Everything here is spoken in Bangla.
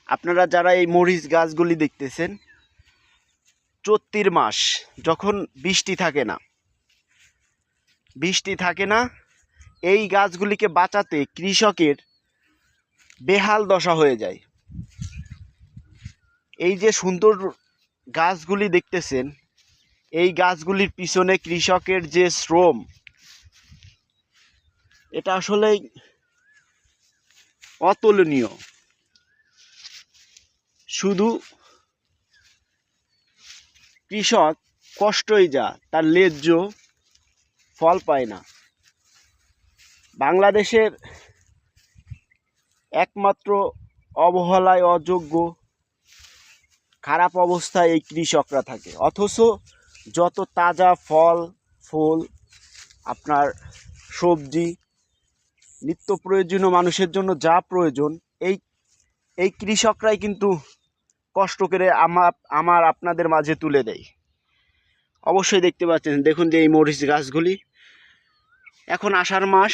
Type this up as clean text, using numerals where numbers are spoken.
আপনারা যারা এই মরিচ গাছগুলি দেখতেছেন, চৈত্র মাস যখন বৃষ্টি থাকে না, এই গাছগুলিকে বাঁচাতে কৃষকের বেহাল দশা হয়ে যায়। এই যে সুন্দর গাছগুলি দেখতেছেন, এই গাছগুলির পিছনে কৃষকের যে শ্রম, এটা আসলে অতুলনীয়। শুধু কৃষক কষ্টই যা, তার ন্যায্য ফল পায় না। বাংলাদেশের একমাত্র অবহেলায়, অযোগ্য, খারাপ অবস্থায় এই কৃষকরা থাকে। অথচ যত তাজা ফল ফুল, আপনার সবজি, নিত্য প্রয়োজনীয় মানুষের জন্য যা প্রয়োজন, এই কৃষকরাই কিন্তু কষ্ট করে আপনাদের মাঝে তুলে দেয়। অবশ্যই দেখতে পাচ্ছেন, দেখুন যে এই মরিচ গাছগুলি, এখন আষাঢ় মাস,